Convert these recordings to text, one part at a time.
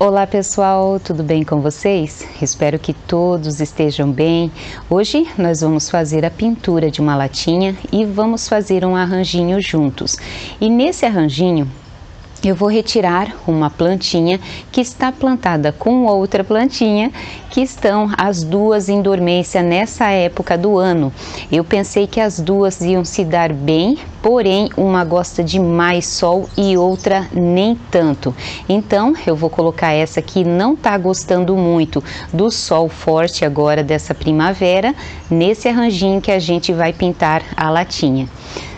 Olá pessoal, tudo bem com vocês? Espero que todos estejam bem. Hoje nós vamos fazer a pintura de uma latinha e vamos fazer um arranjinho juntos. E nesse arranjinho eu vou retirar uma plantinha que está plantada com outra plantinha, que estão as duas em dormência nessa época do ano. Eu pensei que as duas iam se dar bem, porém uma gosta de mais sol e outra nem tanto. Então eu vou colocar essa que não está gostando muito do sol forte agora dessa primavera, nesse arranjinho que a gente vai pintar a latinha.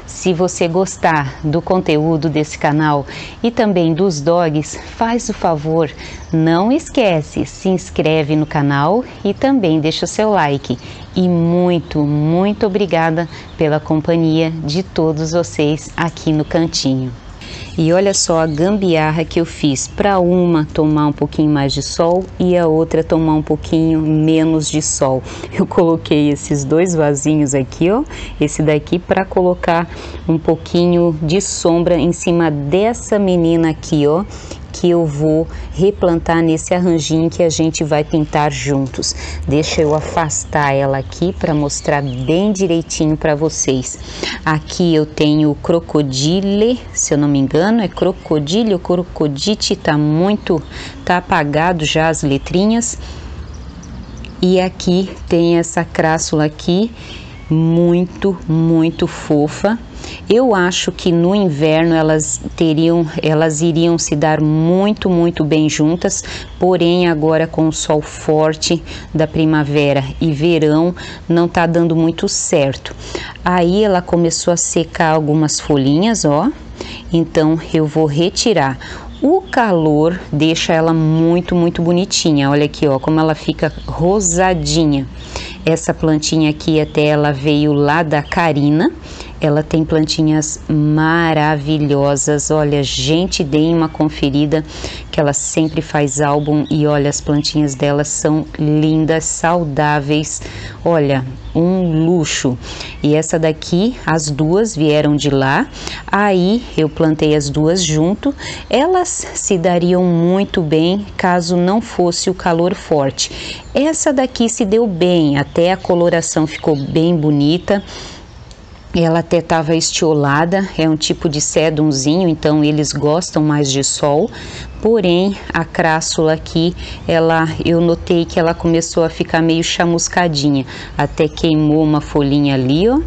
Se você gostar do conteúdo desse canal e também dos dogs, faz o favor, não esquece, se inscreve no canal e também deixa o seu like. E muito obrigada pela companhia de todos vocês aqui no cantinho. E olha só a gambiarra que eu fiz para uma tomar um pouquinho mais de sol e a outra tomar um pouquinho menos de sol. Eu coloquei esses dois vasinhos aqui, ó, esse daqui para colocar um pouquinho de sombra em cima dessa menina aqui, ó, que eu vou replantar nesse arranjinho que a gente vai pintar juntos. Deixa eu afastar ela aqui para mostrar bem direitinho para vocês. Aqui eu tenho o crocodile, se eu não me engano, é crocodile ou crocodite, tá apagado já as letrinhas. E aqui tem essa crassula aqui, muito fofa. Eu acho que no inverno elas iriam se dar muito bem juntas, porém agora com o sol forte da primavera e verão não tá dando muito certo. Aí ela começou a secar algumas folhinhas, ó, então eu vou retirar. O calor deixa ela muito bonitinha, olha aqui, ó, como ela fica rosadinha. Essa plantinha aqui até ela veio lá da Karina. Ela tem plantinhas maravilhosas, olha, gente, deem uma conferida que ela sempre faz álbum e olha, as plantinhas dela são lindas, saudáveis, olha, um luxo. E essa daqui, as duas vieram de lá, aí eu plantei as duas junto, elas se dariam muito bem caso não fosse o calor forte. Essa daqui se deu bem, até a coloração ficou bem bonita. Ela até estava estiolada, é um tipo de sedumzinho, então eles gostam mais de sol. Porém, a crassula aqui, eu notei que ela começou a ficar meio chamuscadinha, até queimou uma folhinha ali, ó.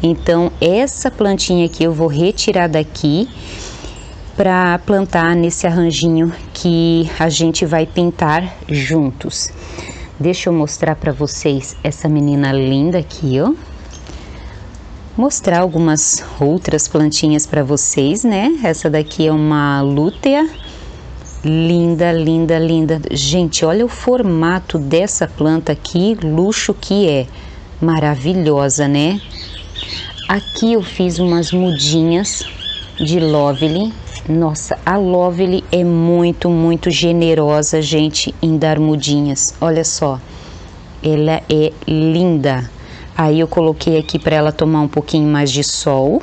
Então, essa plantinha aqui eu vou retirar daqui para plantar nesse arranjinho que a gente vai pintar juntos. Deixa eu mostrar para vocês essa menina linda aqui, ó. Mostrar algumas outras plantinhas para vocês, né? Essa daqui é uma lútea, linda. Gente, olha o formato dessa planta aqui, luxo que é, maravilhosa, né? Aqui eu fiz umas mudinhas de Lovely. Nossa, a Lovely é muito generosa, gente, em dar mudinhas. Olha só, ela é linda. Aí eu coloquei aqui para ela tomar um pouquinho mais de sol.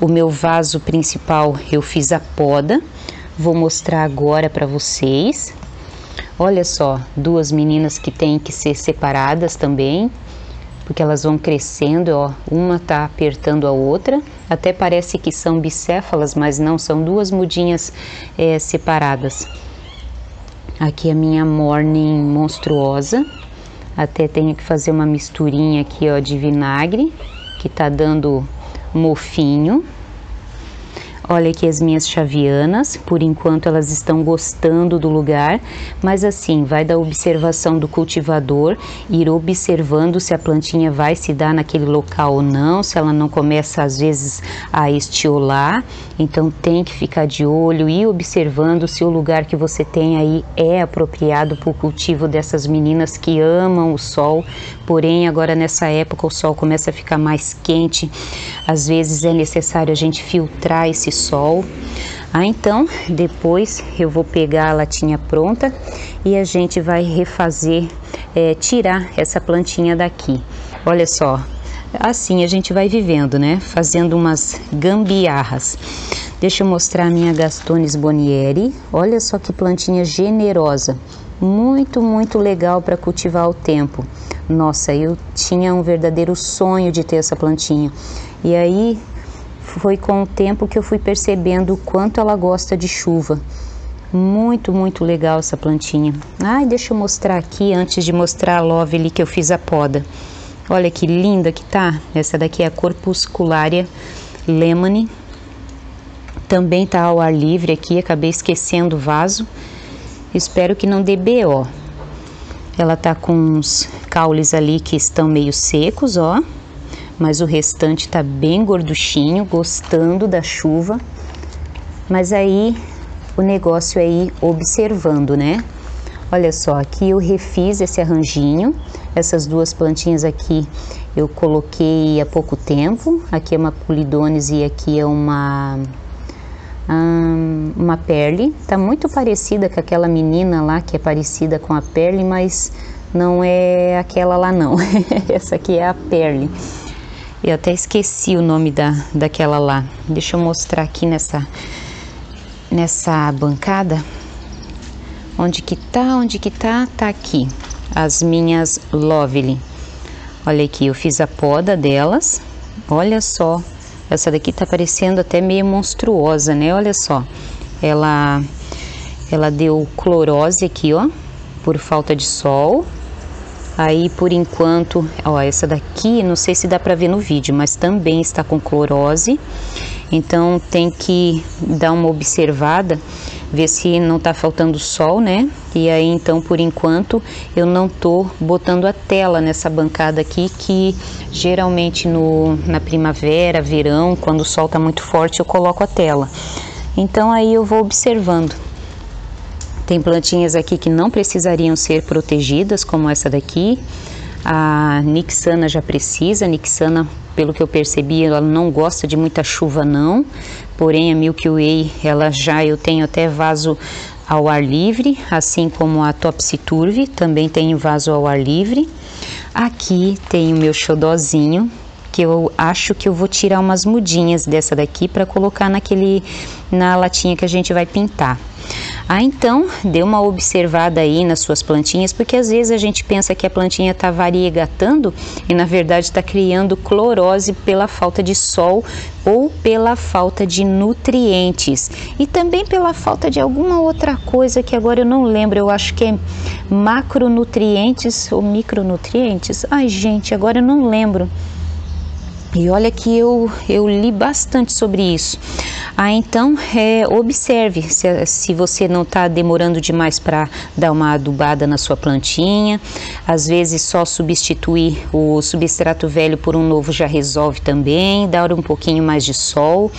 O meu vaso principal eu fiz a poda. Vou mostrar agora para vocês. Olha só, duas meninas que têm que ser separadas também, porque elas vão crescendo, ó. Uma tá apertando a outra. Até parece que são bicéfalas, mas não, são duas mudinhas separadas. Aqui a minha Morning monstruosa. Até tenho que fazer uma misturinha aqui, ó, de vinagre, que tá dando mofinho. Olha aqui as minhas chavianas, por enquanto elas estão gostando do lugar, mas assim, vai da observação do cultivador, ir observando se a plantinha vai se dar naquele local ou não, se ela não começa às vezes a estiolar, então tem que ficar de olho e observando se o lugar que você tem aí é apropriado para o cultivo dessas meninas que amam o sol, porém agora nessa época o sol começa a ficar mais quente, às vezes é necessário a gente filtrar esse sol. Então depois eu vou pegar a latinha pronta e a gente vai refazer, tirar essa plantinha daqui. Olha só, assim a gente vai vivendo, né? Fazendo umas gambiarras. Deixa eu mostrar a minha Gastones Bonnieri. Olha só que plantinha generosa. Muito, muito legal para cultivar ao tempo. Nossa, eu tinha um verdadeiro sonho de ter essa plantinha. E aí foi com o tempo que eu fui percebendo o quanto ela gosta de chuva. Muito, muito legal essa plantinha. Ai, deixa eu mostrar aqui antes de mostrar a Lovely que eu fiz a poda. Olha que linda que tá. Essa daqui é a Corpuscularia Lemony. Também tá ao ar livre aqui, acabei esquecendo o vaso. Espero que não dê BO. Ela tá com uns caules ali que estão meio secos, ó. Mas o restante tá bem gorduchinho, gostando da chuva. Mas aí o negócio é ir observando, né? Olha só, aqui eu refiz esse arranjinho. Essas duas plantinhas aqui eu coloquei há pouco tempo. Aqui é uma Pulidones e aqui é uma Perle. Tá muito parecida com aquela menina lá que é parecida com a Perle, mas não é aquela lá não. Essa aqui é a Perle. Eu até esqueci o nome daquela lá. Deixa eu mostrar aqui nessa bancada. Onde que tá? Tá aqui. As minhas Lovely. Olha aqui, eu fiz a poda delas. Olha só. Essa daqui tá parecendo até meio monstruosa, né? Olha só. Ela deu clorose aqui, ó. Por falta de sol. Aí, por enquanto, ó, essa daqui, não sei se dá pra ver no vídeo, mas também está com clorose. Então, tem que dar uma observada, ver se não tá faltando sol, né? E aí, então, por enquanto, eu não tô botando a tela nessa bancada aqui, que geralmente na primavera, verão, quando o sol tá muito forte, eu coloco a tela. Então, aí eu vou observando. Tem plantinhas aqui que não precisariam ser protegidas, como essa daqui. A Nixana já precisa. A Nixana, pelo que eu percebi, ela não gosta de muita chuva não. Porém, a Milky Way, eu tenho até vaso ao ar livre, assim como a Topsy Turvy, também tem vaso ao ar livre. Aqui tem o meu xodózinho, que eu acho que eu vou tirar umas mudinhas dessa daqui para colocar na latinha que a gente vai pintar. Então, dê uma observada aí nas suas plantinhas, porque às vezes a gente pensa que a plantinha está variegatando e na verdade está criando clorose pela falta de sol ou pela falta de nutrientes e também pela falta de alguma outra coisa que agora eu não lembro, eu acho que é macronutrientes ou micronutrientes. Ai gente, agora eu não lembro. E olha que eu li bastante sobre isso. Então, observe se você não está demorando demais para dar uma adubada na sua plantinha. Às vezes, só substituir o substrato velho por um novo já resolve também, dar um pouquinho mais de sol.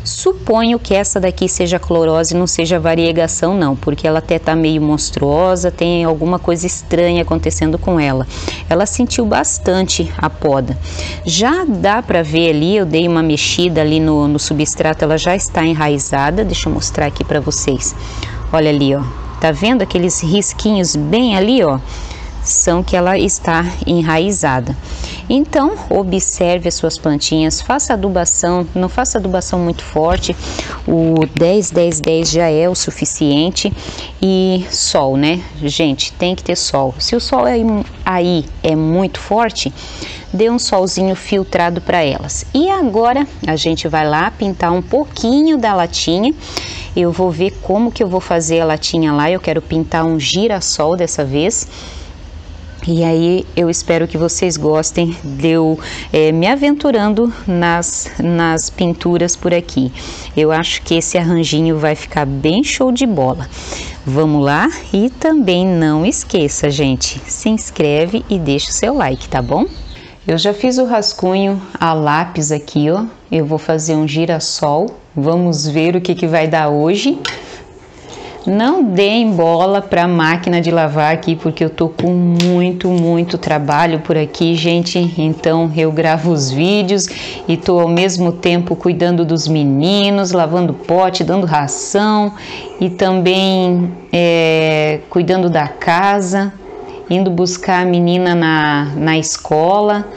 Suponho que essa daqui seja clorose, não seja variegação não, porque ela até tá meio monstruosa, tem alguma coisa estranha acontecendo com ela. Ela sentiu bastante a poda. Já dá para ver ali, eu dei uma mexida ali no substrato, ela já está enraizada. Deixa eu mostrar aqui para vocês. Olha ali, ó. Tá vendo aqueles risquinhos bem ali, ó? São que ela está enraizada. Então, observe as suas plantinhas, faça adubação, não faça adubação muito forte, o 10-10-10 já é o suficiente. E sol, né? Gente, tem que ter sol. Se o sol aí é muito forte, dê um solzinho filtrado para elas. E agora, a gente vai lá pintar um pouquinho da latinha. Eu vou ver como que eu vou fazer a latinha lá, eu quero pintar um girassol dessa vez. E aí eu espero que vocês gostem de eu me aventurando nas pinturas por aqui. Eu acho que esse arranjinho vai ficar bem show de bola. Vamos lá? E também não esqueça, gente, se inscreve e deixa o seu like, tá bom? Eu já fiz o rascunho a lápis aqui, ó. Eu vou fazer um girassol. Vamos ver o que vai dar hoje. Não deem bola para a máquina de lavar aqui, porque eu tô com muito trabalho por aqui, gente. Então eu gravo os vídeos e tô ao mesmo tempo cuidando dos meninos, lavando pote, dando ração e também cuidando da casa, indo buscar a menina na escola.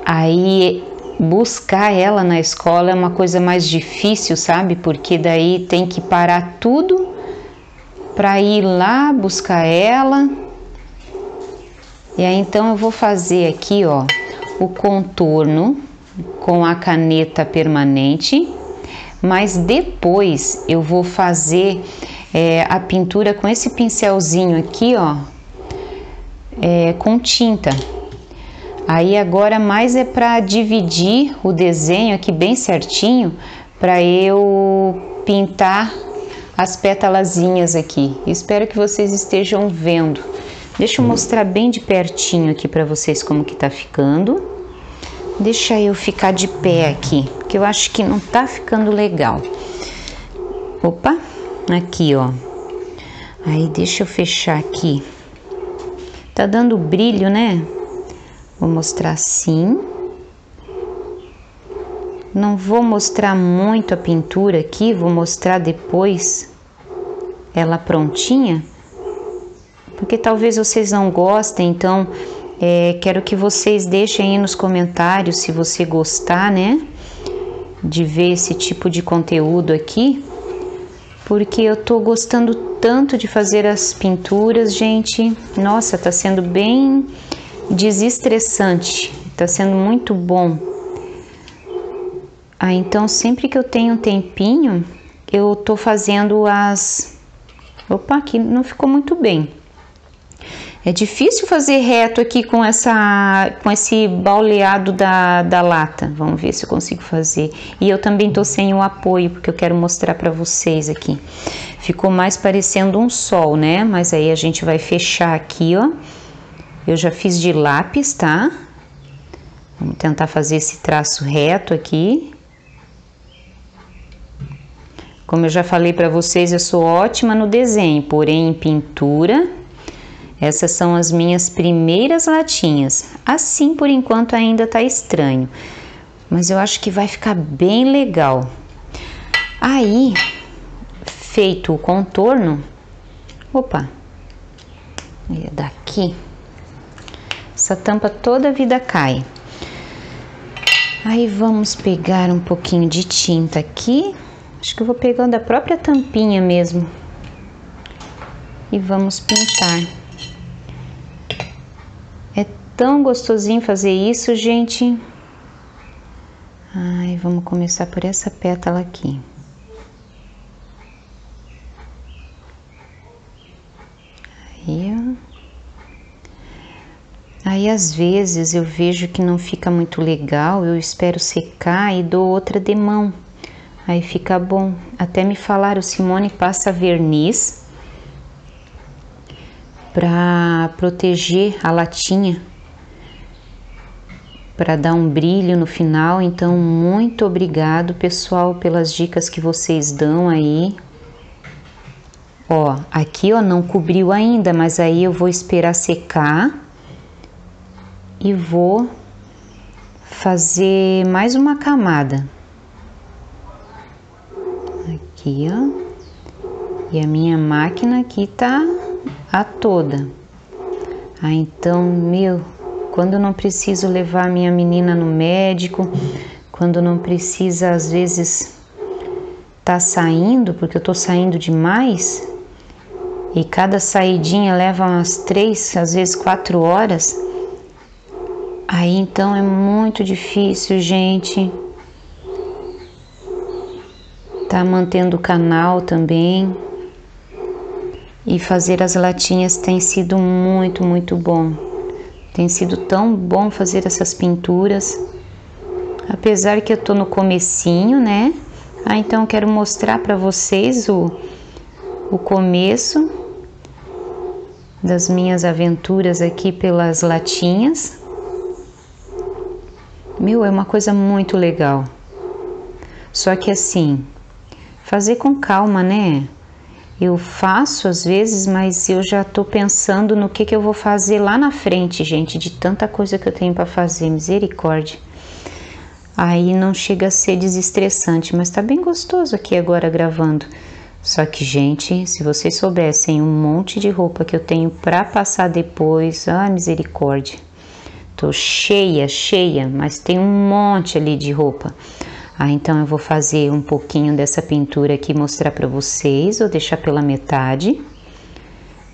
Aí buscar ela na escola é uma coisa mais difícil, sabe? Porque daí tem que parar tudo para ir lá buscar ela. E aí então eu vou fazer aqui, ó, o contorno com a caneta permanente, mas depois eu vou fazer a pintura com esse pincelzinho aqui, ó, com tinta. Aí agora mais é para dividir o desenho aqui bem certinho, para eu pintar as pétalazinhas aqui. Espero que vocês estejam vendo. Deixa eu mostrar bem de pertinho aqui para vocês como que tá ficando. Deixa eu ficar de pé aqui, porque eu acho que não tá ficando legal. Opa, aqui, ó. Aí deixa eu fechar aqui. Tá dando brilho, né? Vou mostrar assim. Não vou mostrar muito a pintura aqui, vou mostrar depois ela prontinha, porque talvez vocês não gostem, então quero que vocês deixem aí nos comentários se você gostar, né, de ver esse tipo de conteúdo aqui, porque eu tô gostando tanto de fazer as pinturas, gente. Nossa, tá sendo bem desestressante, tá sendo muito bom. Então sempre que eu tenho um tempinho, eu tô fazendo as... Opa, aqui não ficou muito bem. É difícil fazer reto aqui com esse bauleado da lata. Vamos ver se eu consigo fazer. E eu também tô sem o apoio, porque eu quero mostrar para vocês aqui. Ficou mais parecendo um sol, né? Mas aí a gente vai fechar aqui, ó. Eu já fiz de lápis, tá? Vamos tentar fazer esse traço reto aqui. Como eu já falei para vocês, eu sou ótima no desenho, porém em pintura, essas são as minhas primeiras latinhas. Assim, por enquanto, ainda tá estranho, mas eu acho que vai ficar bem legal. Aí, feito o contorno, opa, daqui, essa tampa toda a vida cai. Aí vamos pegar um pouquinho de tinta aqui. Acho que eu vou pegando a própria tampinha mesmo. E vamos pintar. É tão gostosinho fazer isso, gente. Ai, vamos começar por essa pétala aqui. Aí, ó. Aí, às vezes, eu vejo que não fica muito legal, eu espero secar e dou outra demão. Aí fica bom. Até me falaram, Simone, passa verniz para proteger a latinha, para dar um brilho no final. Então, muito obrigado, pessoal, pelas dicas que vocês dão aí. Ó, aqui, ó, não cobriu ainda, mas aí eu vou esperar secar e vou fazer mais uma camada. Aqui, ó, e a minha máquina aqui tá a toda. Então, quando eu não preciso levar a minha menina no médico, quando não precisa, às vezes, tá saindo, porque eu tô saindo demais, e cada saidinha leva umas 3, às vezes 4 horas, aí então é muito difícil, gente. Tá mantendo o canal também. E fazer as latinhas tem sido muito, muito bom. Tem sido tão bom fazer essas pinturas. Apesar que eu tô no comecinho, né? Então eu quero mostrar para vocês o começo das minhas aventuras aqui pelas latinhas. É uma coisa muito legal. Só que assim, fazer com calma, né? Eu faço às vezes, mas eu já tô pensando no que eu vou fazer lá na frente, gente, de tanta coisa que eu tenho para fazer, misericórdia. Aí não chega a ser desestressante, mas tá bem gostoso aqui agora gravando. Só que, gente, se vocês soubessem um monte de roupa que eu tenho para passar depois, ah, misericórdia. Tô cheia, mas tem um monte ali de roupa. Então eu vou fazer um pouquinho dessa pintura aqui, mostrar pra vocês. Vou deixar pela metade.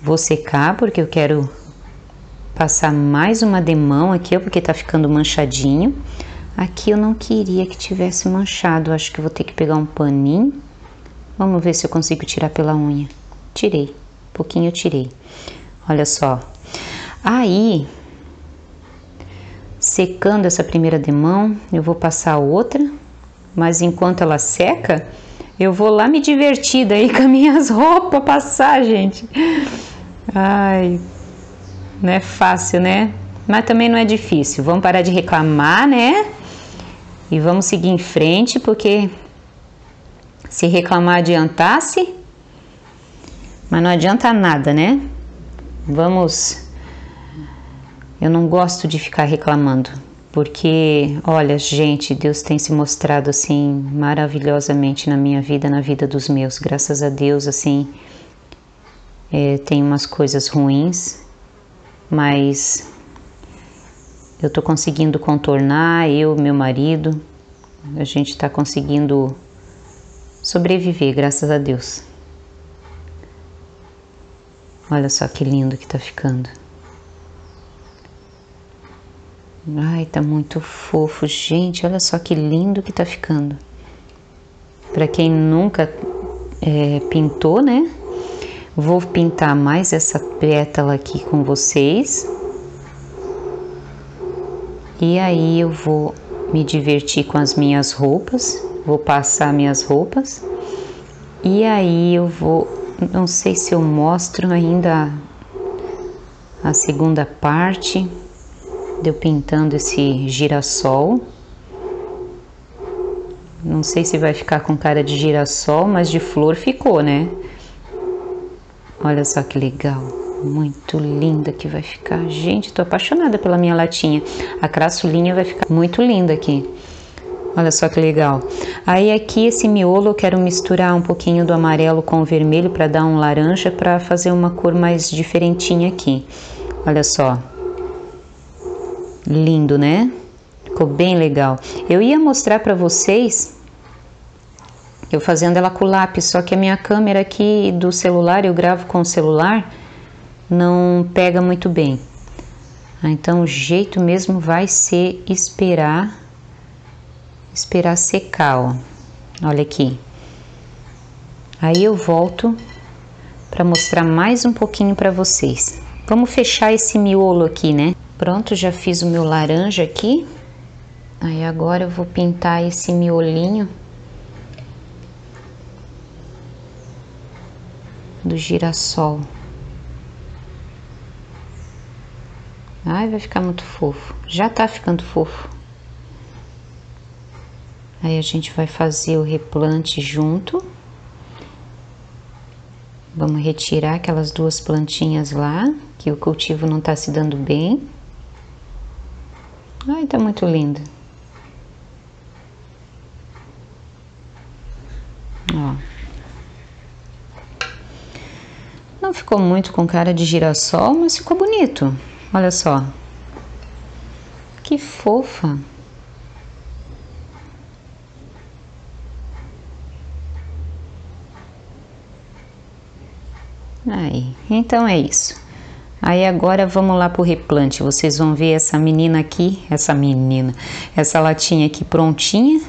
Vou secar, porque eu quero passar mais uma demão aqui, ó, porque tá ficando manchadinho. Aqui eu não queria que tivesse manchado, acho que vou ter que pegar um paninho. Vamos ver se eu consigo tirar pela unha. Tirei, um pouquinho eu tirei. Olha só. Aí, secando essa primeira demão, eu vou passar a outra, mas enquanto ela seca, eu vou lá me divertir daí com as minhas roupas passar, gente. Ai, não é fácil, né? Mas também não é difícil. Vamos parar de reclamar, né? E vamos seguir em frente, porque se reclamar adiantasse, mas não adianta nada, né? Vamos... Eu não gosto de ficar reclamando, porque, olha, gente, Deus tem se mostrado, assim, maravilhosamente na minha vida, na vida dos meus. Graças a Deus, assim, tem umas coisas ruins, mas eu tô conseguindo contornar, meu marido, a gente tá conseguindo sobreviver, graças a Deus. Olha só que lindo que tá ficando. Ai, tá muito fofo, gente, olha só que lindo que tá ficando. Pra quem nunca pintou, né? Vou pintar mais essa pétala aqui com vocês. E aí eu vou me divertir com as minhas roupas. Vou passar minhas roupas. E aí eu vou... Não sei se eu mostro ainda a segunda parte de eu pintando esse girassol. Não sei se vai ficar com cara de girassol, mas de flor ficou, né? Olha só que legal. Muito linda que vai ficar. Gente, tô apaixonada pela minha latinha. A crassulinha vai ficar muito linda aqui. Olha só que legal. Aí aqui esse miolo eu quero misturar um pouquinho do amarelo com o vermelho para dar um laranja, para fazer uma cor mais diferentinha aqui. Olha só. Lindo, né? Ficou bem legal. Eu ia mostrar para vocês eu fazendo ela com lápis, só que a minha câmera aqui do celular, eu gravo com o celular, não pega muito bem. Então o jeito mesmo vai ser esperar secar, ó. Olha aqui. Aí eu volto para mostrar mais um pouquinho para vocês. Vamos fechar esse miolo aqui, né? Pronto, já fiz o meu laranja aqui. Aí agora eu vou pintar esse miolinho do girassol. Ai, vai ficar muito fofo. Já tá ficando fofo. Aí a gente vai fazer o replante junto. Vamos retirar aquelas duas plantinhas lá, que o cultivo não tá se dando bem. Ai, tá muito lindo. Ó. Não ficou muito com cara de girassol, mas ficou bonito. Olha só. Que fofa. Aí, então é isso. Aí agora vamos lá pro replante. Vocês vão ver essa menina aqui, essa latinha aqui prontinha.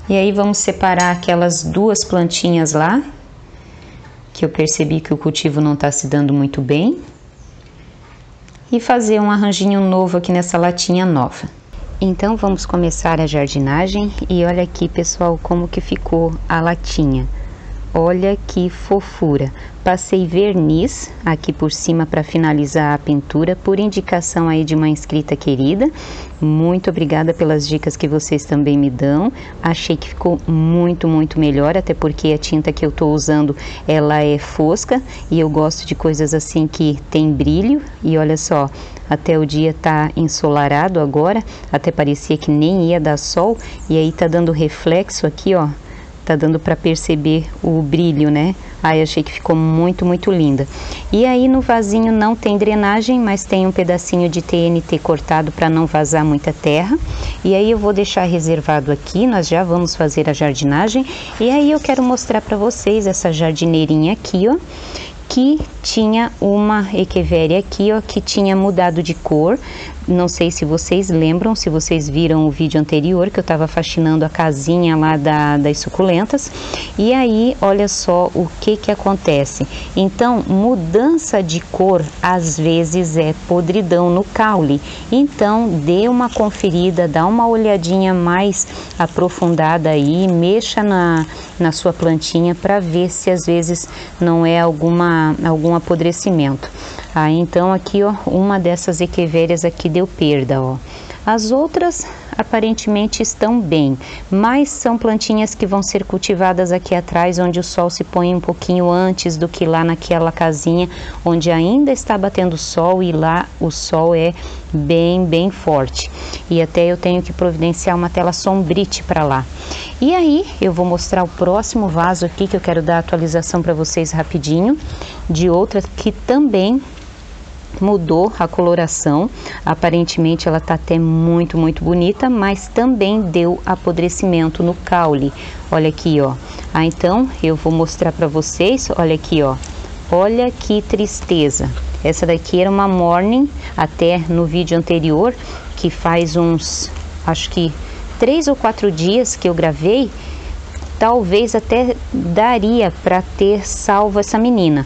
E aí vamos separar aquelas duas plantinhas lá, que eu percebi que o cultivo não tá se dando muito bem. E fazer um arranjinho novo aqui nessa latinha nova. Então vamos começar a jardinagem. E olha aqui, pessoal, como que ficou a latinha. Olha que fofura. Passei verniz aqui por cima para finalizar a pintura, por indicação aí de uma inscrita querida. Muito obrigada pelas dicas que vocês também me dão. Achei que ficou muito, muito melhor, até porque a tinta que eu tô usando, ela é fosca e eu gosto de coisas assim que tem brilho. E olha só, até o dia tá ensolarado agora, até parecia que nem ia dar sol, e aí tá dando reflexo aqui, ó. tá dando para perceber o brilho, né? Ai, achei que ficou muito, muito linda. E aí no vasinho não tem drenagem, mas tem um pedacinho de TNT cortado para não vazar muita terra. E aí eu vou deixar reservado aqui, nós já vamos fazer a jardinagem. E aí eu quero mostrar para vocês essa jardineirinha aqui, ó, que tinha uma echeveria aqui, ó, que tinha mudado de cor. Não sei se vocês lembram, se vocês viram o vídeo anterior, que eu estava faxinando a casinha lá das suculentas. E aí, olha só o que acontece. Então, mudança de cor, às vezes é podridão no caule. Então, dê uma conferida, dá uma olhadinha mais aprofundada aí, mexa na sua plantinha para ver se às vezes não é algum apodrecimento. Então aqui, ó, uma dessas echeverias aqui deu perda, ó. As outras aparentemente estão bem, mas são plantinhas que vão ser cultivadas aqui atrás, onde o sol se põe um pouquinho antes do que lá naquela casinha, onde ainda está batendo sol, e lá o sol é bem forte. E até eu tenho que providenciar uma tela sombrite para lá. E aí eu vou mostrar o próximo vaso aqui, que eu quero dar atualização para vocês rapidinho, de outra que também mudou a coloração. Aparentemente ela tá até muito bonita, mas também deu apodrecimento no caule. Olha aqui, ó. Então eu vou mostrar para vocês. Olha aqui, ó. Olha que tristeza. Essa daqui era uma morning, até no vídeo anterior, que faz uns, acho que 3 ou 4 dias que eu gravei. Talvez até daria para ter salvo essa menina,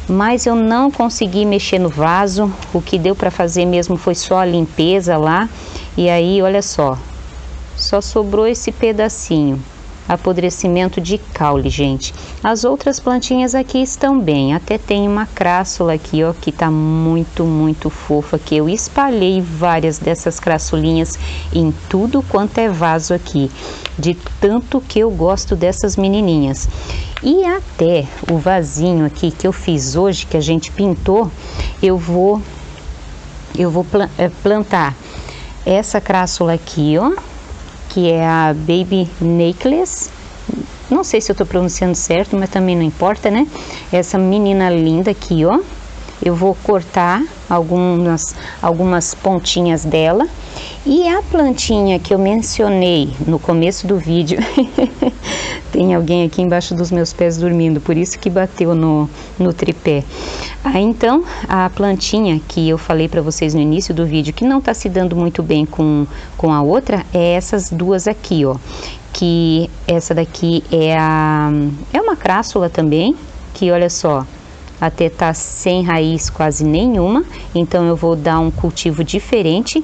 mas eu não consegui mexer no vaso. O que deu para fazer mesmo foi só a limpeza lá. E aí, olha só sobrou esse pedacinho, apodrecimento de caule, gente. As outras plantinhas aqui estão bem, até tem uma crassula aqui, ó, que tá muito fofa, que eu espalhei várias dessas crassulinhas em tudo quanto é vaso aqui, de tanto que eu gosto dessas menininhas. E até o vasinho aqui que eu fiz hoje, que a gente pintou, eu vou plantar essa crassula aqui, ó, que é a Baby Necklace. Não sei se eu tô pronunciando certo, mas também não importa, né? Essa menina linda aqui, ó. Eu vou cortar algumas pontinhas dela. E a plantinha que eu mencionei no começo do vídeo, tem alguém aqui embaixo dos meus pés dormindo, por isso que bateu no tripé. Então, a plantinha que eu falei para vocês no início do vídeo, que não tá se dando muito bem com a outra, é essas duas aqui, ó. Que essa daqui é uma crassula também, que olha só, até tá sem raiz quase nenhuma. Então eu vou dar um cultivo diferente.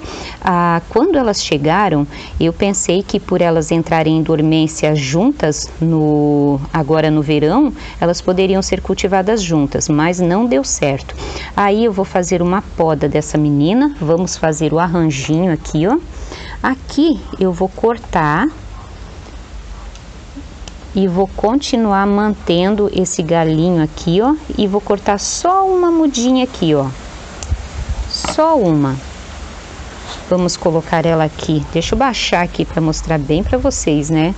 Quando elas chegaram, eu pensei que por elas entrarem em dormência juntas agora no verão, elas poderiam ser cultivadas juntas, mas não deu certo. Aí eu vou fazer uma poda dessa menina, vamos fazer o arranjinho aqui, ó. Aqui eu vou cortar e vou continuar mantendo esse galinho aqui, ó, e vou cortar só uma mudinha aqui, ó, só uma. Vamos colocar ela aqui, deixa eu baixar aqui para mostrar bem para vocês, né?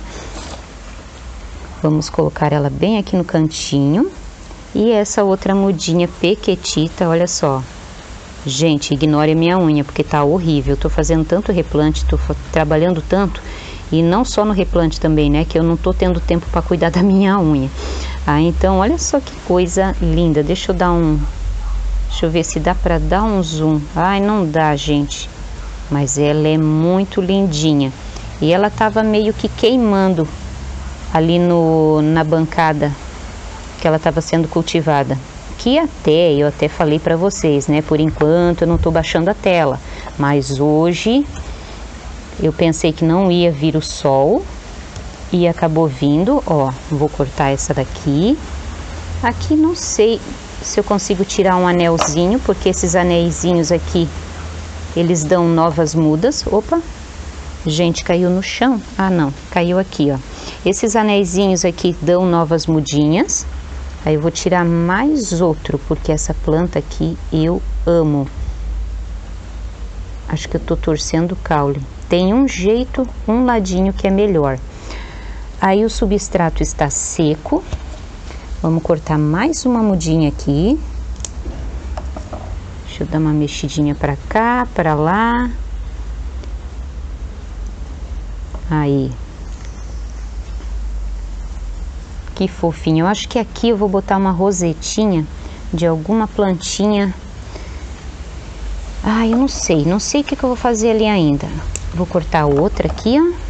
Vamos colocar ela bem aqui no cantinho. E essa outra mudinha pequetita, olha só. Gente, ignore a minha unha, porque tá horrível. Tô fazendo tanto replante, tô trabalhando tanto. E não só no replante também, né? Que eu não tô tendo tempo para cuidar da minha unha. Então, olha só que coisa linda. Deixa eu ver se dá para dar um zoom. Ai, não dá, gente. Mas ela é muito lindinha. E ela tava meio que queimando ali na bancada que ela tava sendo cultivada. Que eu até falei para vocês, né? Por enquanto eu não tô baixando a tela. Mas hoje eu pensei que não ia vir o sol e acabou vindo, ó. Vou cortar essa daqui. Aqui não sei se eu consigo tirar um anelzinho, porque esses anéisinhos aqui, eles dão novas mudas. Opa, gente, caiu no chão. Ah, não, caiu aqui, ó. Esses anéisinhos aqui dão novas mudinhas. Aí eu vou tirar mais outro, porque essa planta aqui eu amo. Acho que eu tô torcendo o caule. Tem um jeito, um ladinho que é melhor. Aí o substrato está seco. Vamos cortar mais uma mudinha aqui. Deixa eu dar uma mexidinha para cá, para lá. Aí. Que fofinho. Eu acho que aqui eu vou botar uma rosetinha de alguma plantinha. Ah, eu não sei o que eu vou fazer ali ainda. Vou cortar outra aqui, ó.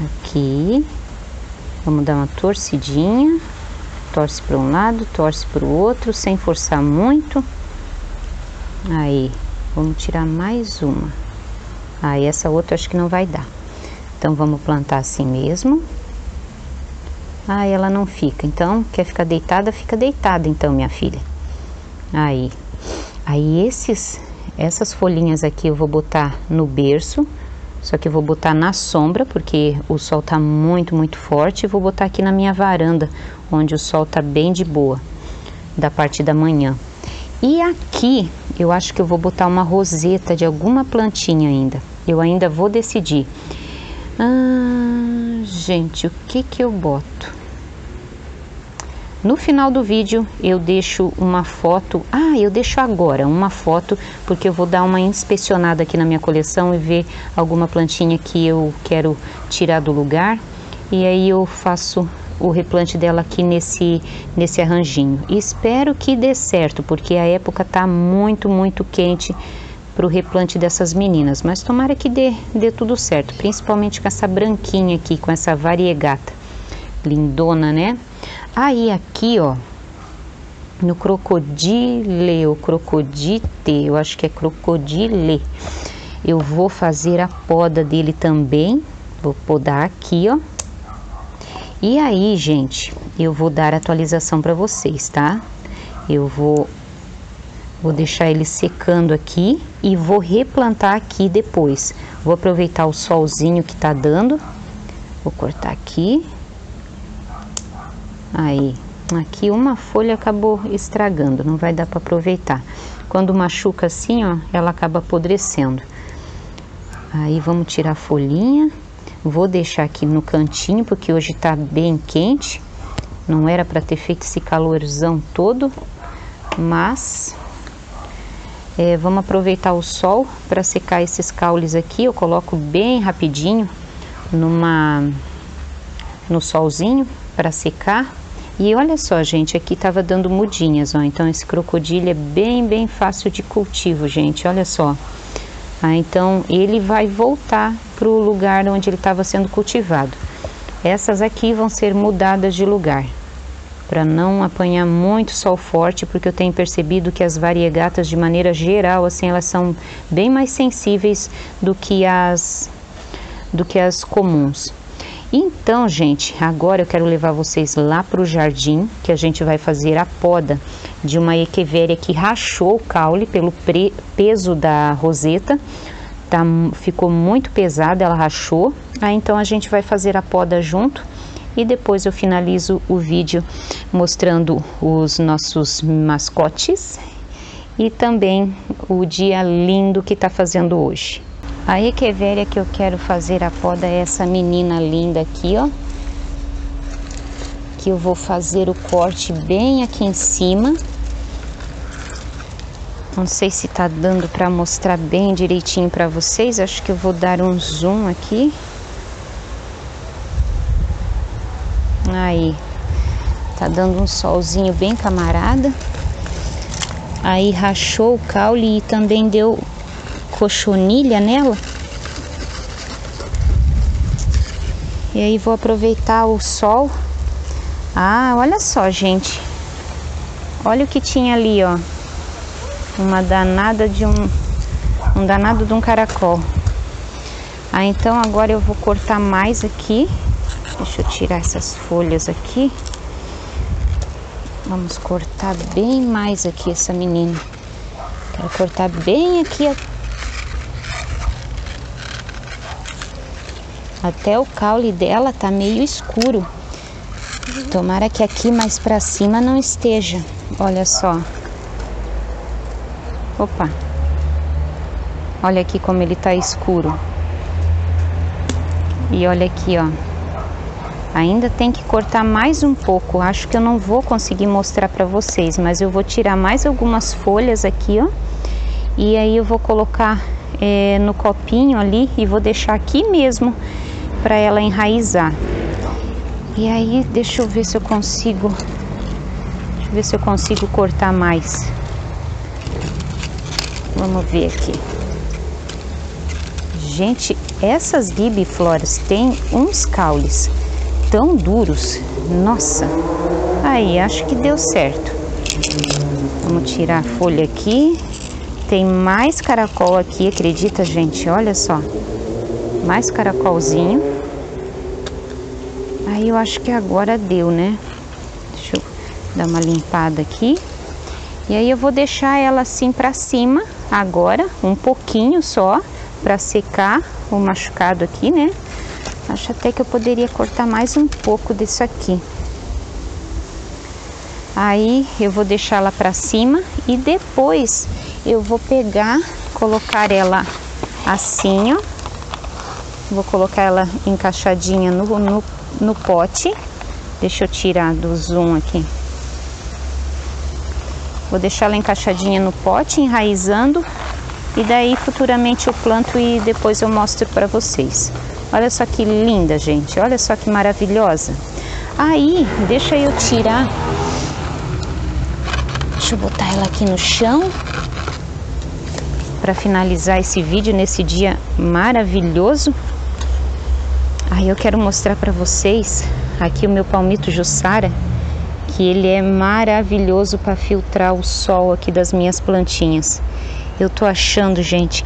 Aqui. Vamos dar uma torcidinha. Torce para um lado, torce para o outro, sem forçar muito. Aí, vamos tirar mais uma. Aí, essa outra acho que não vai dar. Então, vamos plantar assim mesmo. Ah, ela não fica. Então, quer ficar deitada, fica deitada então, minha filha. Aí essas folhinhas aqui eu vou botar no berço. Só que eu vou botar na sombra, porque o sol tá muito, muito forte. E vou botar aqui na minha varanda, onde o sol tá bem de boa, da parte da manhã. E aqui, eu acho que eu vou botar uma roseta de alguma plantinha ainda. Eu ainda vou decidir. Gente, o que que eu boto? No final do vídeo eu deixo uma foto. Eu deixo agora uma foto, porque eu vou dar uma inspecionada aqui na minha coleção e ver alguma plantinha que eu quero tirar do lugar. E aí eu faço o replante dela aqui nesse arranjinho. E espero que dê certo, porque a época tá muito, muito quente para o replante dessas meninas. Mas tomara que dê tudo certo, principalmente com essa branquinha aqui, com essa variegata. Lindona, né? Aí aqui, ó, no crocodile, ou crocodite, eu acho que é crocodile, eu vou fazer a poda dele também. Vou podar aqui, ó. E aí, gente, eu vou dar atualização para vocês, tá? Eu vou deixar ele secando aqui e vou replantar aqui depois. Vou aproveitar o solzinho que tá dando. Vou cortar aqui. Aí, aqui uma folha acabou estragando, não vai dar para aproveitar. Quando machuca assim, ó, ela acaba apodrecendo. Aí vamos tirar a folhinha. Vou deixar aqui no cantinho, porque hoje tá bem quente. Não era para ter feito esse calorzão todo, mas vamos aproveitar o sol para secar esses caules aqui. Eu coloco bem rapidinho no solzinho para secar. E olha só, gente, aqui tava dando mudinhas, ó. Então esse crocodilo é bem, bem fácil de cultivo, gente. Olha só. Então ele vai voltar para o lugar onde ele estava sendo cultivado. Essas aqui vão ser mudadas de lugar, para não apanhar muito sol forte, porque eu tenho percebido que as variegatas, de maneira geral, assim, elas são bem mais sensíveis do que as comuns. Então, gente, agora eu quero levar vocês lá para o jardim, que a gente vai fazer a poda de uma echeveria que rachou o caule pelo peso da roseta. Ficou muito pesada, ela rachou. Então a gente vai fazer a poda junto e depois eu finalizo o vídeo mostrando os nossos mascotes e também o dia lindo que tá fazendo hoje. A echeveria que eu quero fazer a poda é essa menina linda aqui, ó. Que eu vou fazer o corte bem aqui em cima. Não sei se tá dando para mostrar bem direitinho para vocês. Acho que eu vou dar um zoom aqui. Aí, tá dando um solzinho bem camarada. Aí rachou o caule e também deu cochonilha nela. E aí vou aproveitar o sol. Olha só, gente. Olha o que tinha ali, ó. Uma danada de um danado de um caracol. Então agora eu vou cortar mais aqui. Deixa eu tirar essas folhas aqui. Vamos cortar bem mais aqui essa menina. Quero cortar bem aqui até o caule dela tá meio escuro. Tomara que aqui mais pra cima não esteja. Olha só. Opa. Olha aqui como ele tá escuro. E olha aqui, ó. Ainda tem que cortar mais um pouco. Acho que eu não vou conseguir mostrar para vocês, mas eu vou tirar mais algumas folhas aqui, ó. E aí eu vou colocar no copinho ali e vou deixar aqui mesmo para ela enraizar. E aí deixa eu ver se eu consigo, cortar mais. Vamos ver aqui. Gente, essas gibifloras têm uns caules tão duros. Nossa, aí acho que deu certo. Vamos tirar a folha aqui. Tem mais caracol aqui, acredita, gente? Olha só, mais caracolzinho. Aí eu acho que agora deu, né? Deixa eu dar uma limpada aqui. E aí eu vou deixar ela assim pra cima agora, um pouquinho só, pra secar o machucado aqui, né? Acho até que eu poderia cortar mais um pouco disso aqui. Aí eu vou deixar ela pra cima e depois eu vou pegar, colocar ela assim, ó. Vou colocar ela encaixadinha no pote. Deixa eu tirar do zoom aqui. Vou deixar ela encaixadinha no pote, enraizando. E daí futuramente eu planto e depois eu mostro para vocês. Olha só que linda, gente. Olha só que maravilhosa. Aí, deixa eu tirar. Deixa eu botar ela aqui no chão para finalizar esse vídeo nesse dia maravilhoso. Aí eu quero mostrar para vocês aqui o meu palmito Jussara, que ele é maravilhoso para filtrar o sol aqui das minhas plantinhas. Eu tô achando, gente,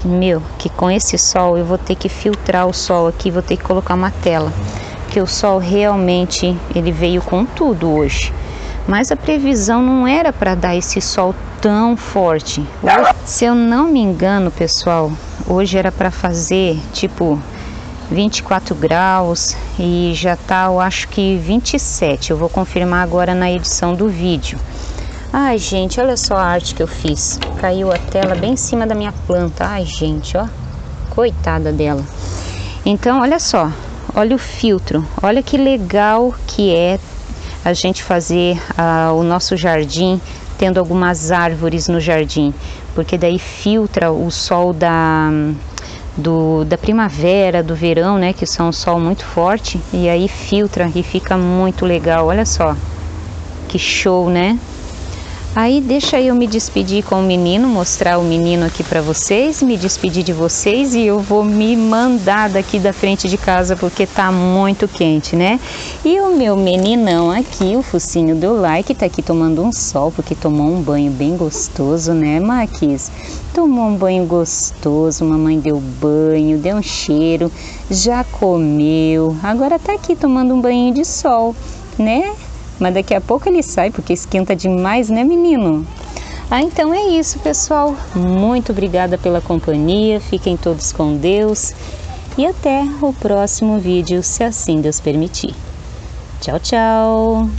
que com esse sol eu vou ter que filtrar o sol aqui, vou ter que colocar uma tela, porque o sol realmente ele veio com tudo hoje. Mas a previsão não era para dar esse sol tão forte. Se eu não me engano, pessoal, hoje era para fazer tipo 24 graus e já tá, eu acho que 27. Eu vou confirmar agora na edição do vídeo. Ai, gente, olha só a arte que eu fiz. Caiu a tela bem em cima da minha planta. Ai, gente, ó, coitada dela. Então, olha só, olha o filtro. Olha que legal que é a gente fazer o nosso jardim tendo algumas árvores no jardim, porque daí filtra o sol da primavera, do verão, né, que são um sol muito forte, e aí filtra e fica muito legal. Olha só que show, né? Aí deixa eu me despedir com o menino, mostrar o menino aqui para vocês, me despedir de vocês e eu vou me mandar daqui da frente de casa porque tá muito quente, né? E o meu meninão aqui, o focinho do like, tá aqui tomando um sol porque tomou um banho bem gostoso, né, Maquis? Tomou um banho gostoso, mamãe deu banho, deu um cheiro, já comeu, agora tá aqui tomando um banho de sol, né? Mas daqui a pouco ele sai porque esquenta demais, né, menino? Então é isso, pessoal. Muito obrigada pela companhia. Fiquem todos com Deus. E até o próximo vídeo, se assim Deus permitir. Tchau, tchau!